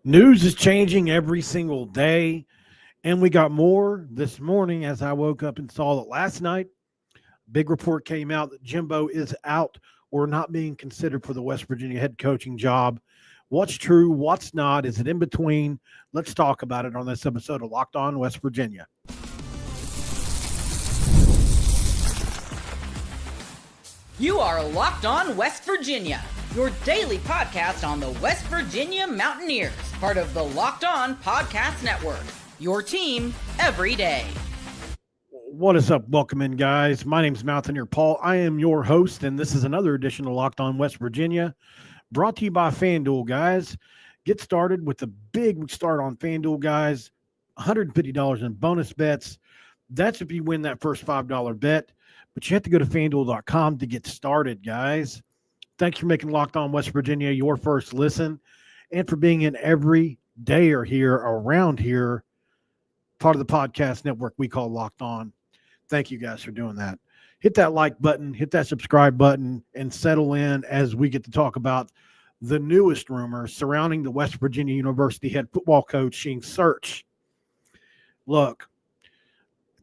News is changing every single day, and we got more this morning as I woke up and saw that last night. Big report came out that Jimbo is out or not being considered for the West Virginia head coaching job. What's true? What's not? Is it in between? Let's talk about it on this episode of Locked On West Virginia. You are Locked On West Virginia, your daily podcast on the West Virginia Mountaineers, part of the Locked On Podcast Network, your team every day. What is up? Welcome in, guys. My name is Mountaineer Paul. I am your host, and this is another edition of Locked On West Virginia, brought to you by FanDuel, guys. Get started with the big start on FanDuel, guys. $150 in bonus bets. That's if you win that first $5 bet. But you have to go to FanDuel.com to get started, guys. Thanks for making Locked On West Virginia your first listen and for being in every day or here around here, part of the podcast network we call Locked On. Thank you guys for doing that. Hit that like button, hit that subscribe button, and settle in as we get to talk about the newest rumors surrounding the West Virginia University head football coaching search. Look,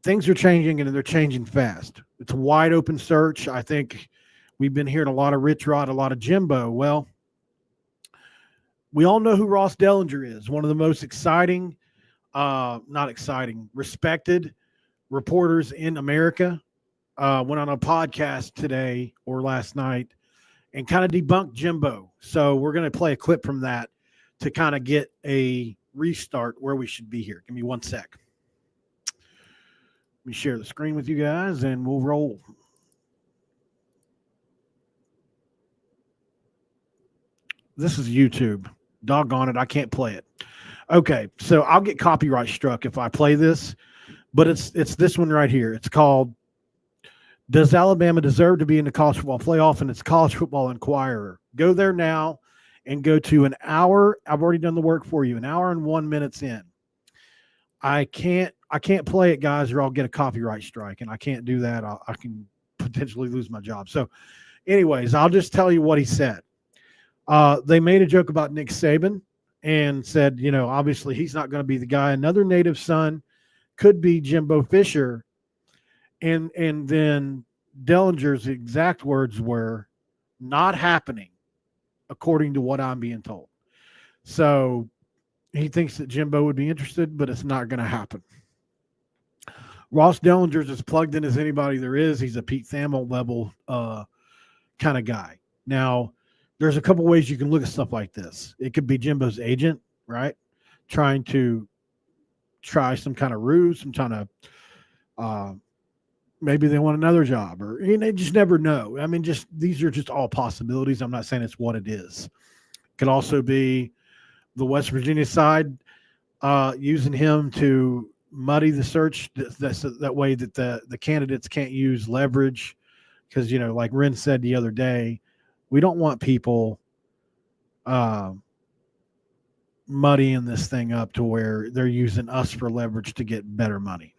things are changing, and they're changing fast. It's a wide open search. I think we've been hearing a lot of Rich Rod, a lot of Jimbo. Well, we all know who Ross Dellinger is, one of the most respected reporters in America. Went on a podcast today or last night and kind of debunked Jimbo. So we're going to play a clip from that to kind of get a restart where we should be here. Give me one sec. Let me share the screen with you guys and we'll roll. This is YouTube. Doggone it, I can't play it. Okay, so I'll get copyright struck if I play this, but it's this one right here. It's called "Does Alabama Deserve to Be in the College Football Playoff?" and it's College Football Inquirer. Go there now and go to an hour. I've already done the work for you. An hour and 1 minute in. I can't play it, guys, or I'll get a copyright strike, and I can't do that. I can potentially lose my job. So, anyways, I'll just tell you what he said. They made a joke about Nick Saban and said, obviously he's not going to be the guy. Another native son could be Jimbo Fisher. And then Dellinger's exact words were, "Not happening," according to what I'm being told. So he thinks that Jimbo would be interested, but it's not going to happen. Ross Dellinger's as plugged in as anybody there is. He's a Pete Thamel level kind of guy. Now, there's a couple ways you can look at stuff like this. It could be Jimbo's agent, right? Trying to try some kind of ruse, some kind of maybe they want another job, or they just never know. I mean, these are just all possibilities. I'm not saying it's what it is. It could also be the West Virginia side using him to muddy the search that way that the candidates can't use leverage. Because, like Ren said the other day, we don't want people muddying this thing up to where they're using us for leverage to get better money.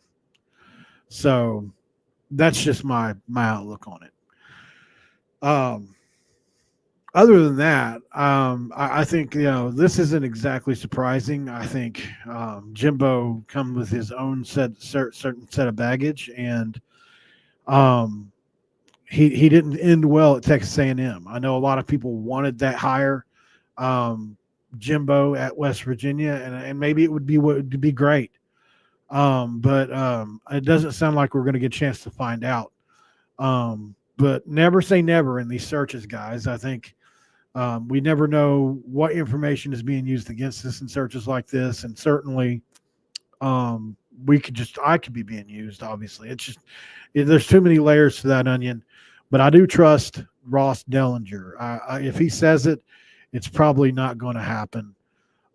So that's just my outlook on it. Other than that, I think, this isn't exactly surprising. I think Jimbo comes with his own certain set of baggage, and he didn't end well at Texas A&M. I know a lot of people wanted that hire, Jimbo at West Virginia, and maybe it would be great. But it doesn't sound like we're going to get a chance to find out. But never say never in these searches, guys. I think we never know what information is being used against us in searches like this, and certainly I could be being used. Obviously, there's too many layers to that onion. But I do trust Ross Dellinger. If he says it, it's probably not going to happen.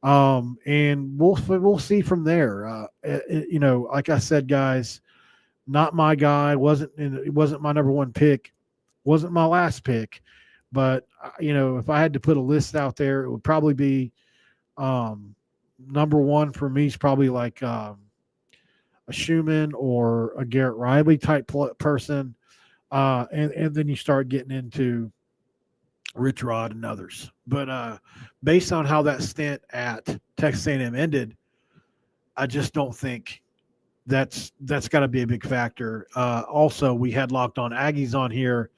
And we'll see from there. Like I said, guys, not my guy. It wasn't my number one pick. Wasn't my last pick. But if I had to put a list out there, it would probably be number one for me is probably like a Schumann or a Garrett Riley type person. And then you start getting into Rich Rod and others. But based on how that stint at Texas A&M ended, I just don't think that's got to be a big factor. Also, we had Locked On Aggies on here,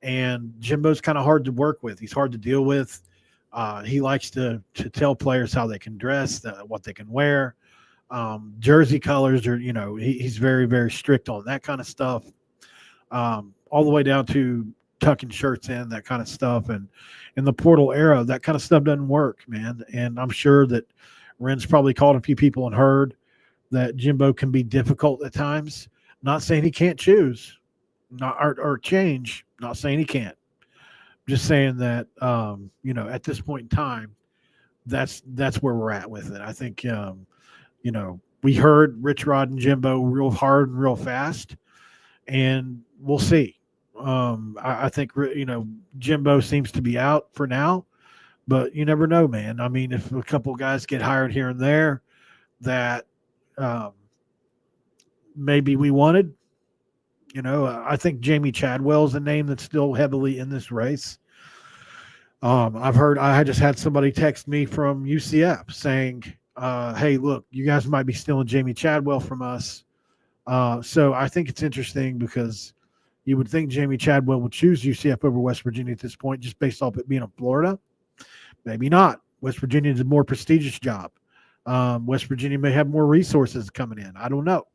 and Jimbo's kind of hard to work with. He's hard to deal with. He likes to tell players how they can dress, what they can wear. Jersey colors are, he's very, very strict on that kind of stuff. All the way down to tucking shirts in, that kind of stuff. And in the portal era, that kind of stuff doesn't work, man. And I'm sure that Ren's probably called a few people and heard that Jimbo can be difficult at times. Not saying he can't choose, or change. Not saying he can't. Just saying that, at this point in time, that's where we're at with it. I think, we heard Rich Rod and Jimbo real hard and real fast, and we'll see. I think, Jimbo seems to be out for now, but you never know, man. I mean, if a couple guys get hired here and there that maybe we wanted, I think Jamie Chadwell is a name that's still heavily in this race. I just had somebody text me from UCF saying, hey, look, you guys might be stealing Jamie Chadwell from us. So I think it's interesting because you would think Jamie Chadwell would choose UCF over West Virginia at this point, just based off it being in Florida. Maybe not. West Virginia is a more prestigious job. West Virginia may have more resources coming in. I don't know.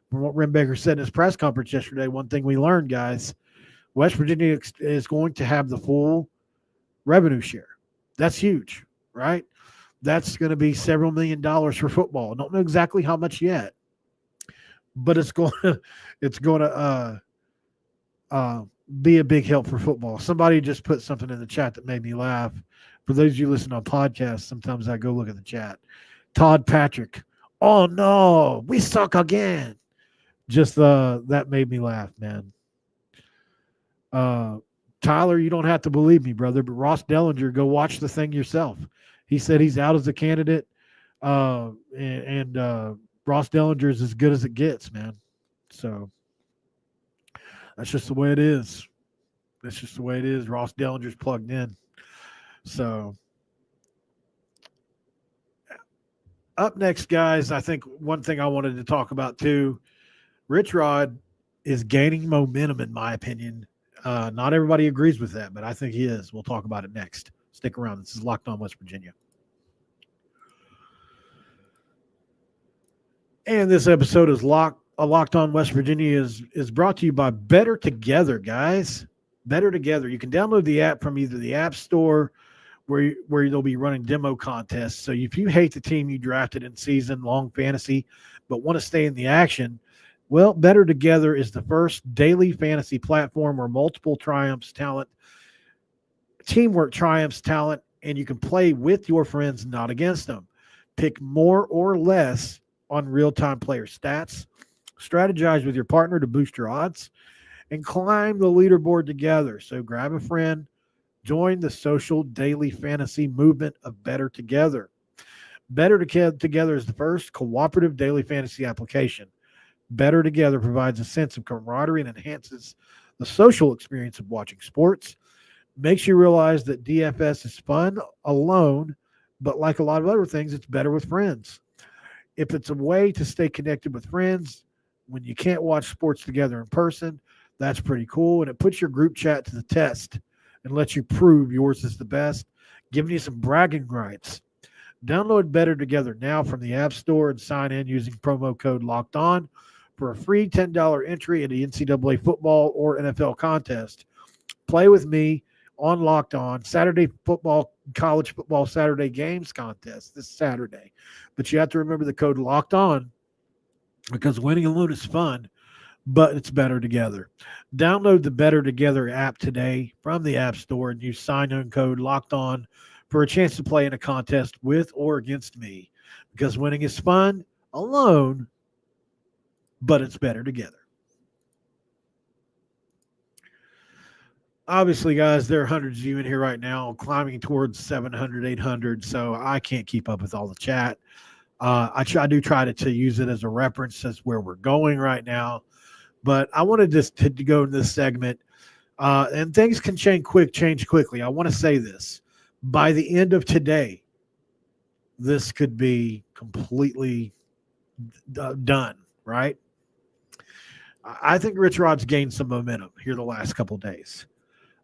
From what Rembecker said in his press conference yesterday, one thing we learned, guys, West Virginia is going to have the full revenue share. That's huge, right? That's going to be several $1 million for football. I don't know exactly how much yet, but it's going to be a big help for football. Somebody just put something in the chat that made me laugh. For those of you listening on podcasts, sometimes I go look at the chat. Todd Patrick, oh no, we suck again. Just that made me laugh, man. Tyler, you don't have to believe me, brother, but Ross Dellinger, go watch the thing yourself. He said he's out as a candidate, and Ross Dellinger is as good as it gets, man. So that's just the way it is. That's just the way it is. Ross Dellinger's plugged in. So up next, guys, I think one thing I wanted to talk about too, Rich Rod is gaining momentum, in my opinion. Not everybody agrees with that, but I think he is. We'll talk about it next. Stick around. This is Locked On West Virginia. And this episode is Locked On West Virginia is brought to you by Better Together, guys. Better Together. You can download the app from either the App Store, where they'll be running demo contests. So if you hate the team you drafted in season long fantasy, but want to stay in the action, well, Better Together is the first daily fantasy platform where teamwork triumphs talent, and you can play with your friends, not against them. Pick more or less on real-time player stats, strategize with your partner to boost your odds, and climb the leaderboard together. So grab a friend, join the social daily fantasy movement of Better Together. Better Together is the first cooperative daily fantasy application. Better Together provides a sense of camaraderie and enhances the social experience of watching sports. Makes you realize that DFS is fun alone, but like a lot of other things, it's better with friends. If it's a way to stay connected with friends when you can't watch sports together in person, that's pretty cool. And it puts your group chat to the test and lets you prove yours is the best, giving you some bragging rights. Download Better Together now from the App Store and sign in using promo code Locked On for a free $10 entry into NCAA football or NFL contest. Play with me on Locked On Saturday football, college football Saturday games contest this Saturday. But you have to remember the code Locked On because winning alone is fun, but it's Better Together. Download the Better Together app today from the App Store and use sign-in code Locked On for a chance to play in a contest with or against me, because winning is fun alone, but it's better together. Obviously, guys, there are hundreds of you in here right now climbing towards 700, 800, so I can't keep up with all the chat. I do try to use it as a reference as where we're going right now, but I wanted to go in this segment, and things can change quickly. I want to say this. By the end of today, this could be completely done, right? I think Rich Rod's gained some momentum here the last couple of days,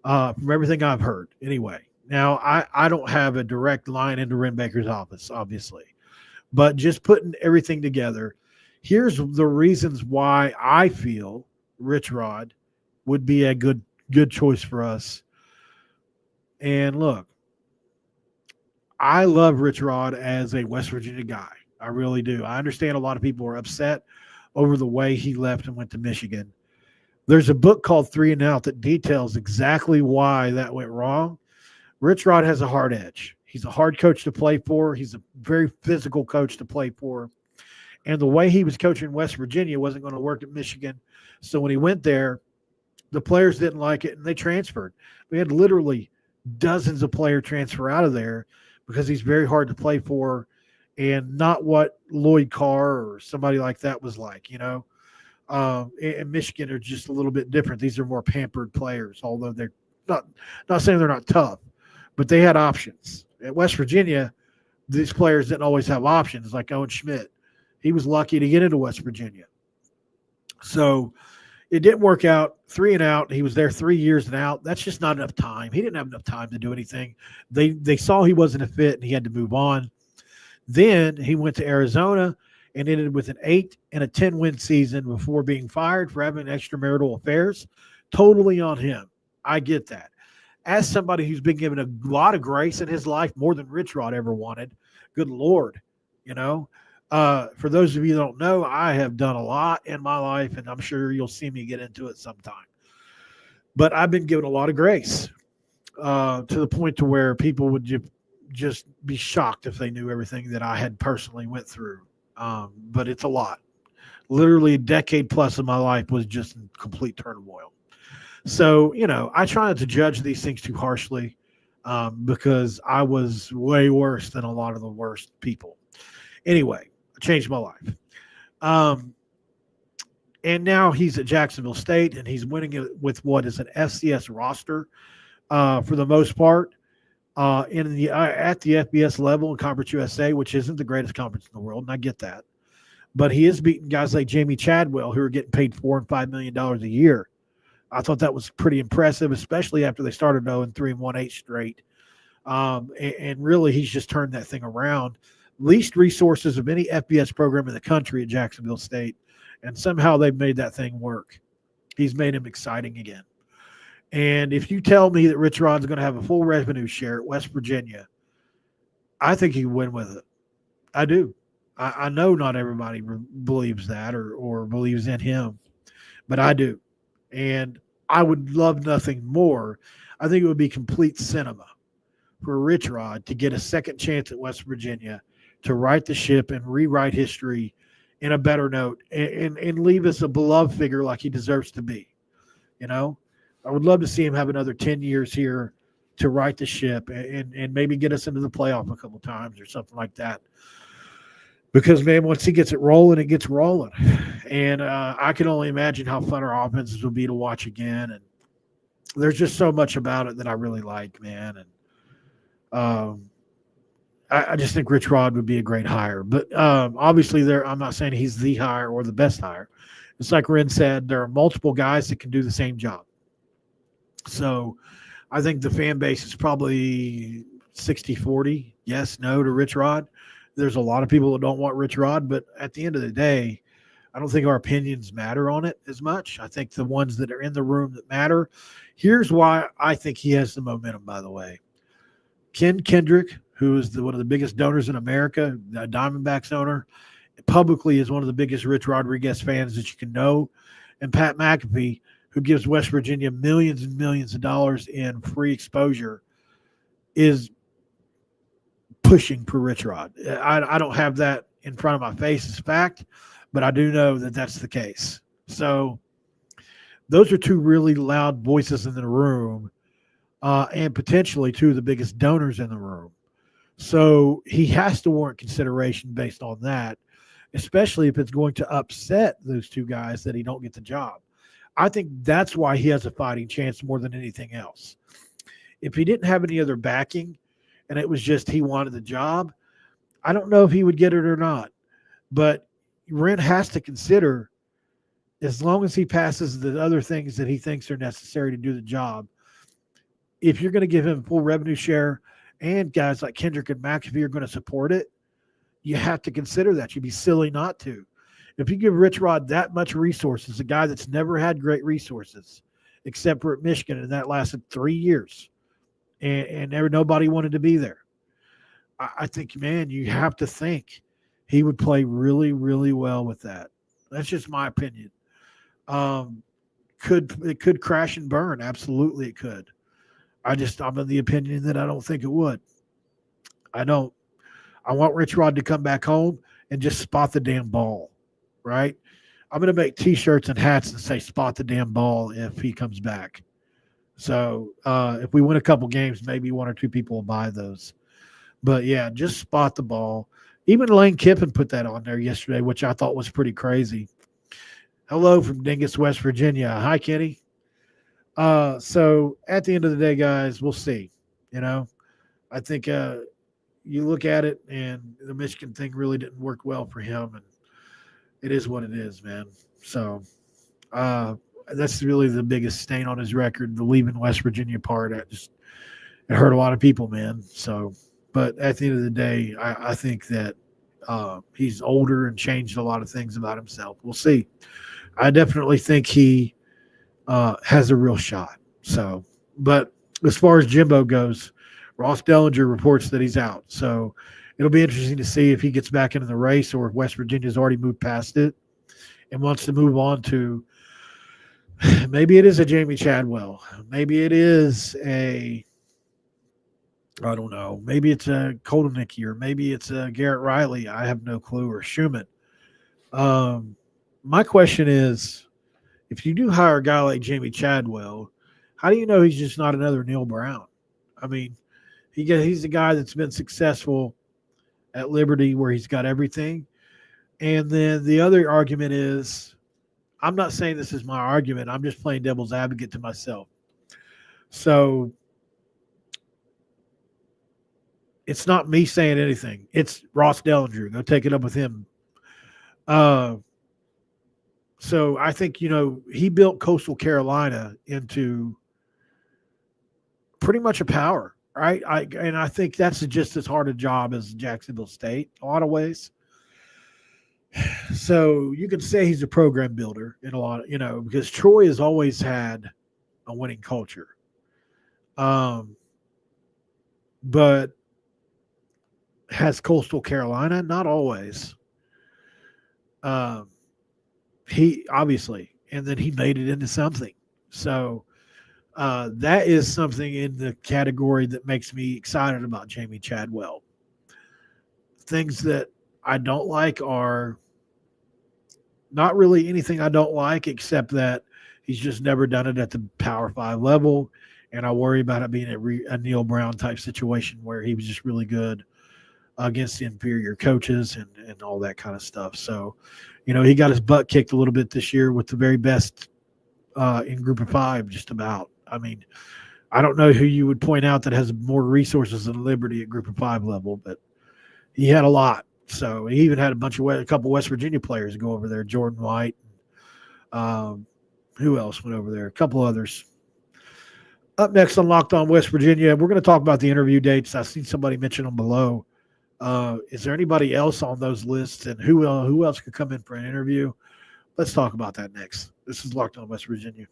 from everything I've heard. Anyway, now I don't have a direct line into Ren Baker's office, obviously, but just putting everything together, here's the reasons why I feel Rich Rod would be a good choice for us. And look, I love Rich Rod as a West Virginia guy. I really do. I understand a lot of people are upset over the way he left and went to Michigan. There's a book called 3 and Out that details exactly why that went wrong. Rich Rod has a hard edge. He's a hard coach to play for. He's a very physical coach to play for. And the way he was coaching West Virginia wasn't going to work at Michigan. So when he went there, the players didn't like it and they transferred. We had literally dozens of players transfer out of there because he's very hard to play for and not what Lloyd Carr or somebody like that was like, you know. And Michigan are just a little bit different. These are more pampered players, although they're not saying they're not tough, but they had options. At West Virginia, these players didn't always have options, like Owen Schmidt. He was lucky to get into West Virginia. So it didn't work out. 3 and Out. He was there 3 years and out. That's just not enough time. He didn't have enough time to do anything. They saw he wasn't a fit and he had to move on. Then he went to Arizona and ended with an 8 and a 10-win season before being fired for having extramarital affairs. Totally on him. I get that. As somebody who's been given a lot of grace in his life, more than Rich Rod ever wanted, good Lord, you know. For those of you that don't know, I have done a lot in my life, and I'm sure you'll see me get into it sometime. But I've been given a lot of grace to the point to where people would just be shocked if they knew everything that I had personally went through. But it's a lot. Literally a decade plus of my life was just in complete turmoil. So, you know, I try not to judge these things too harshly because I was way worse than a lot of the worst people. Anyway, I changed my life. And now he's at Jacksonville State, and he's winning it with what is an FCS roster for the most part at the FBS level in Conference USA, which isn't the greatest conference in the world, and I get that. But he is beating guys like Jamie Chadwell, who are getting paid $4 and $5 million a year. I thought that was pretty impressive, especially after they started 0-3 and won 8 straight. And really, he's just turned that thing around. Least resources of any FBS program in the country at Jacksonville State, and somehow they've made that thing work. He's made him exciting again. And if you tell me that Rich Rod's going to have a full revenue share at West Virginia, I think he can win with it. I do. I know not everybody believes that or believes in him, but I do. And I would love nothing more. I think it would be complete cinema for Rich Rod to get a second chance at West Virginia to right the ship and rewrite history in a better note and leave us a beloved figure like he deserves to be. You know, I would love to see him have another 10 years here to right the ship and maybe get us into the playoff a couple times or something like that. Because, man, once he gets it rolling, it gets rolling. And I can only imagine how fun our offenses will be to watch again. And there's just so much about it that I really like, man. And I just think Rich Rod would be a great hire. But obviously, I'm not saying he's the hire or the best hire. It's like Ren said, there are multiple guys that can do the same job. So I think the fan base is probably 60-40, yes, no to Rich Rod. There's a lot of people that don't want Rich Rod, but at the end of the day, I don't think our opinions matter on it as much. I think the ones that are in the room that matter. Here's why I think he has the momentum, by the way. Ken Kendrick, who is one of the biggest donors in America, the Diamondbacks owner, publicly is one of the biggest Rich Rodriguez fans that you can know. And Pat McAfee, who gives West Virginia millions and millions of dollars in free exposure, is pushing for Rich Rod. I don't have that in front of my face as fact, but I do know that that's the case. So those are two really loud voices in the room and potentially two of the biggest donors in the room. So he has to warrant consideration based on that, especially if it's going to upset those two guys that he don't get the job. I think that's why he has a fighting chance more than anything else. If he didn't have any other backing and it was just he wanted the job, I don't know if he would get it or not, but Rent has to consider, as long as he passes the other things that he thinks are necessary to do the job, if you're going to give him full revenue share and guys like Kendrick and McAfee are going to support it, you have to consider that. You'd be silly not to. If you give Rich Rod that much resources, a guy that's never had great resources, except for at Michigan, and that lasted 3 years, and nobody wanted to be there. I think, man, you have to think he would play really, really well with that. That's just my opinion. It could crash and burn. Absolutely, it could. I'm of the opinion that I don't think it would. I don't. I want Rich Rod to come back home and just spot the damn ball, right? I'm going to make T-shirts and hats and say spot the damn ball if he comes back. So if we win a couple games, maybe one or two people will buy those. But, yeah, just spot the ball. Even Lane Kiffin put that on there yesterday, which I thought was pretty crazy. Hello from Dingus, West Virginia. Hi, Kenny. So at the end of the day, guys, we'll see. I think you look at it, and the Michigan thing really didn't work well for him, and it is what it is, man. So that's really the biggest stain on his record, the leaving West Virginia part. It hurt a lot of people, man. So, but at the end of the day, I think that he's older and changed a lot of things about himself. We'll see. I definitely think he has a real shot. So, but as far as Jimbo goes, Ross Dellinger reports that he's out. So it'll be interesting to see if he gets back into the race or if West Virginia's already moved past it and wants to move on to maybe it is a Jamie Chadwell. Maybe it is I don't know. Maybe it's a Koldenicki or maybe it's a Garrett Riley. I have no clue, or Schumann. My question is, if you do hire a guy like Jamie Chadwell, how do you know he's just not another Neal Brown? I mean, he's a guy that's been successful at Liberty where he's got everything. And then the other argument is, I'm not saying this is my argument. I'm just playing devil's advocate to myself. So it's not me saying anything. It's Ross Dellinger. Go take it up with him. So I think, he built Coastal Carolina into pretty much a power, right? I think that's just as hard a job as Jacksonville State in a lot of ways. So you could say he's a program builder in a lot of, because Troy has always had a winning culture. But has Coastal Carolina? Not always. He obviously, and then he made it into something. So that is something in the category that makes me excited about Jamie Chadwell. Things that I don't like are not really anything I don't like, except that he's just never done it at the Power 5 level. And I worry about it being a Neal Brown type situation where he was just really good against the inferior coaches and all that kind of stuff. So, he got his butt kicked a little bit this year with the very best in Group of 5, just about. I mean, I don't know who you would point out that has more resources than Liberty at Group of 5 level, but he had a lot. So he even had a couple West Virginia players go over there. Jordan White. Who else went over there? A couple others. Up next on Locked On West Virginia, we're going to talk about the interview dates. I've seen somebody mention them below. Is there anybody else on those lists, and who else could come in for an interview? Let's talk about that next. This is Locked On West Virginia.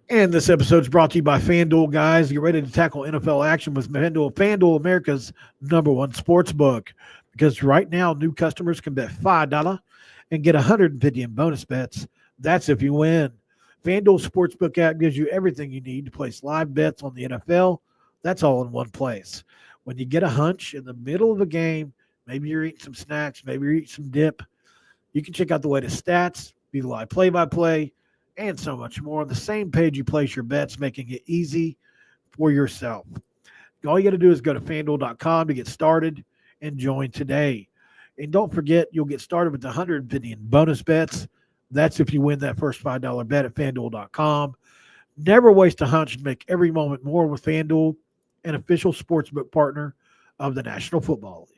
And this episode is brought to you by FanDuel, guys. Get ready to tackle NFL action with FanDuel. FanDuel, America's #1 sports book. Because right now, new customers can bet $5 and get $150 in bonus bets. That's if you win. FanDuel Sportsbook app gives you everything you need to place live bets on the NFL. That's all in one place. When you get a hunch in the middle of a game, maybe you're eating some snacks, maybe you're eating some dip, you can check out the latest stats, be the live play-by-play, and so much more on the same page you place your bets, making it easy for yourself. All you got to do is go to FanDuel.com to get started and join today. And don't forget, you'll get started with the $150 in bonus bets. That's if you win that first $5 bet at FanDuel.com. Never waste a hunch and make every moment more with FanDuel. an official sportsbook partner of the National Football League.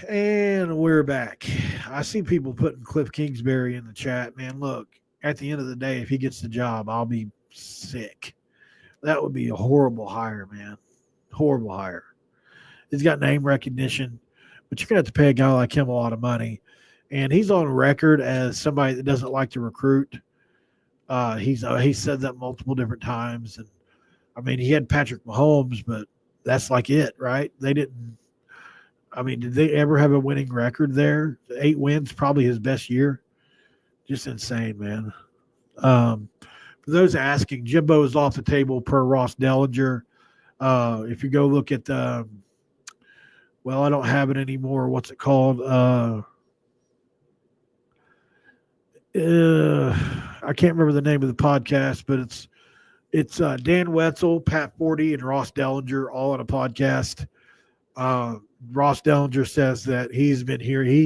And we're back. I see people putting Cliff Kingsbury in the chat. Man, look, at the end of the day, if he gets the job, I'll be sick. That would be a horrible hire, man. Horrible hire. He's got name recognition, but you're going to have to pay a guy like him a lot of money. And he's on record as somebody that doesn't like to recruit. He's said that multiple different times. And, I mean, he had Patrick Mahomes, but that's like it, right? Did they ever have a winning record there? 8 wins, probably his best year. Just insane, man. For those asking, Jimbo is off the table per Ross Dellinger. If you go look at I don't have it anymore. What's it called? I can't remember the name of the podcast, but it's Dan Wetzel, Pat Forty, and Ross Dellinger all on a podcast. Ross Dellinger says that he's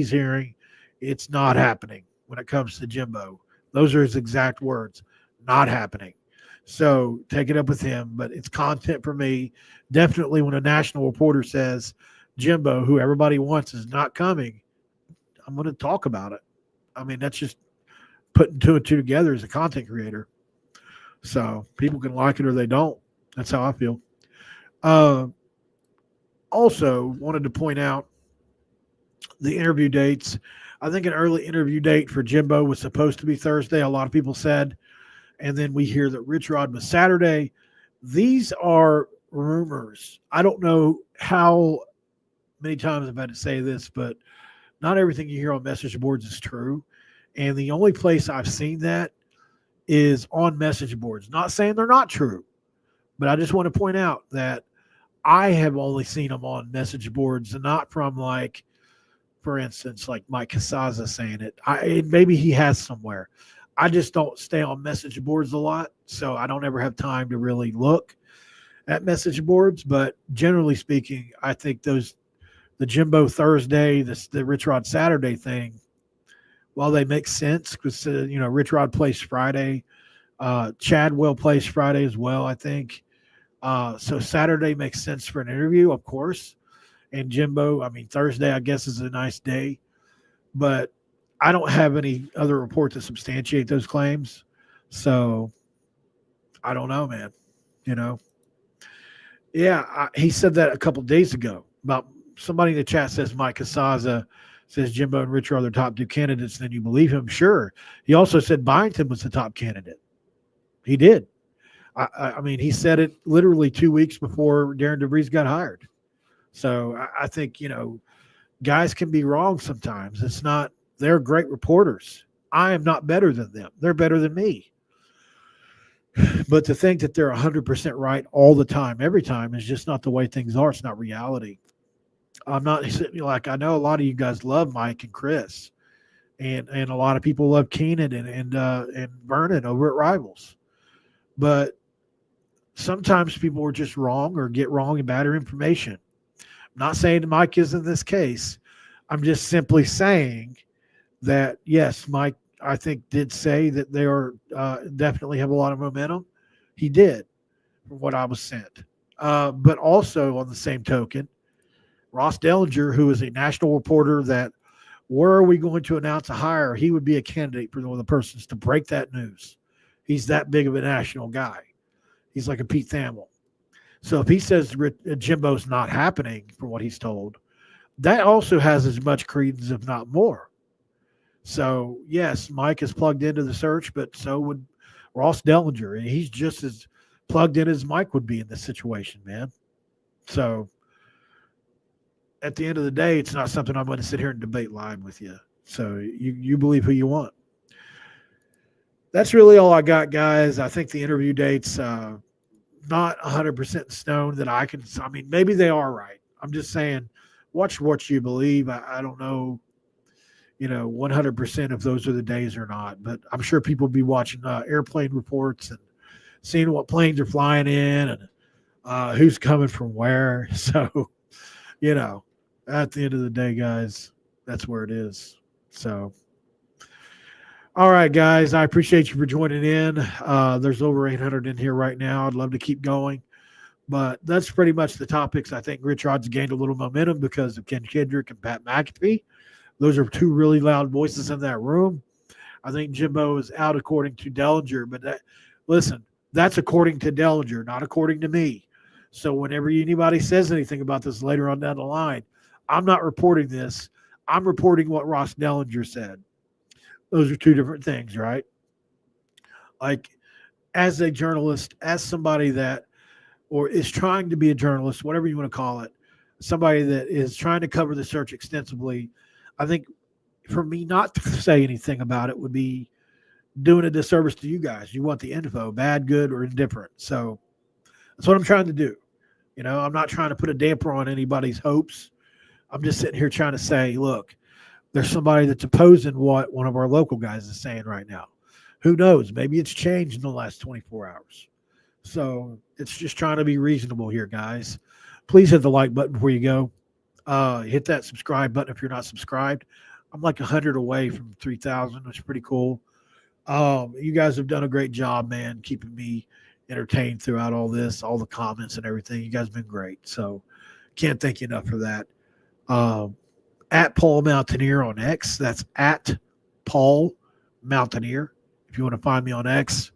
hearing it's not happening when it comes to Jimbo. Those are his exact words, not happening. So take it up with him, but it's content for me. Definitely when a national reporter says Jimbo, who everybody wants, is not coming, I'm going to talk about it. I mean, that's just putting 2 and 2 together as a content creator. So people can like it or they don't. That's how I feel. Also wanted to point out the interview dates. I think an early interview date for Jimbo was supposed to be Thursday. A lot of people said. And then we hear that Rich Rod was Saturday. These are rumors. I don't know how many times I've had to say this, but not everything you hear on message boards is true. And the only place I've seen that is on message boards. Not saying they're not true, but I just want to point out that I have only seen them on message boards and not from, like, for instance, like Mike Casazza saying it. Maybe he has somewhere. I just don't stay on message boards a lot, so I don't ever have time to really look at message boards. But generally speaking, I think the Jimbo Thursday, the Rich Rod Saturday thing, while they make sense because, Rich Rod plays Friday. Chadwell plays Friday as well, I think. So Saturday makes sense for an interview, of course. And Jimbo, Thursday, I guess, is a nice day. But I don't have any other report to substantiate those claims. So I don't know, man. Yeah, he said that a couple days ago about somebody in the chat says Mike Casazza says Jimbo and Rich are the top 2 candidates. Then you believe him? Sure. He also said Byington was the top candidate. He did. He said it literally 2 weeks before Darren DeVries got hired. So I think, guys can be wrong sometimes. They're great reporters. I am not better than them. They're better than me. But to think that they're 100% right all the time, every time, is just not the way things are. It's not reality. I'm not like, I know a lot of you guys love Mike and Chris, and a lot of people love Keenan and Vernon over at Rivals. But sometimes people are just wrong or get wrong and bad information. I'm not saying Mike is in this case. I'm just simply saying that, yes, Mike, I think, did say that they are definitely have a lot of momentum. He did, from what I was sent. But also, on the same token, Ross Dellinger, who is a national reporter that, were we going to announce a hire, he would be a candidate for one of the persons to break that news. He's that big of a national guy. He's like a Pete Thamel. So if he says Jimbo's not happening, from what he's told, that also has as much credence, if not more. So, yes, Mike is plugged into the search, but so would Ross Dellinger. And he's just as plugged in as Mike would be in this situation, man. So, at the end of the day, it's not something I'm going to sit here and debate live with you. So, you believe who you want. That's really all I got, guys. I think the interview dates not 100% in stone that I can – maybe they are right. I'm just saying, watch what you believe. I don't know, 100% if those are the days or not. But I'm sure people will be watching airplane reports and seeing what planes are flying in and who's coming from where. So, at the end of the day, guys, that's where it is. So, All right, guys. I appreciate you for joining in. There's over 800 in here right now. I'd love to keep going. But that's pretty much the topics. I think Rich Rod's gained a little momentum because of Ken Kendrick and Pat McAfee. Those are two really loud voices in that room. I think Jimbo is out according to Dellinger. But listen, that's according to Dellinger, not according to me. So whenever anybody says anything about this later on down the line, I'm not reporting this. I'm reporting what Ross Dellinger said. Those are two different things, right? Like, as a journalist, as somebody that, or is trying to be a journalist, whatever you want to call it, somebody that is trying to cover the search extensively, I think for me not to say anything about it would be doing a disservice to you guys. You want the info, bad, good, or indifferent. So that's what I'm trying to do. You know, I'm not trying to put a damper on anybody's hopes. I'm just sitting here trying to say, look, there's somebody that's opposing what one of our local guys is saying right now. Who knows? Maybe it's changed in the last 24 hours. So it's just trying to be reasonable here, guys. Please hit the like button before you go. Hit that subscribe button if you're not subscribed. I'm like 100 away from 3,000, which is pretty cool. You guys have done a great job, man, keeping me entertained throughout all this, all the comments and everything. You guys have been great. So can't thank you enough for that. At Paul Mountaineer on X. That's at Paul Mountaineer if you want to find me on X.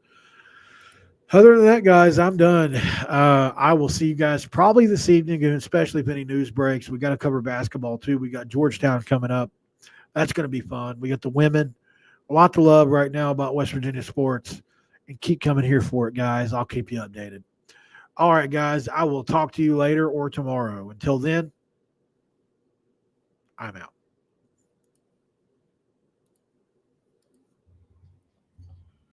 Other than that, guys, I'm done. I will see you guys probably this evening, and especially if any news breaks. We got to cover basketball, too. We got Georgetown coming up. That's going to be fun. We got the women. A lot to love right now about West Virginia sports. And keep coming here for it, guys. I'll keep you updated. All right, guys, I will talk to you later or tomorrow. Until then, I'm out.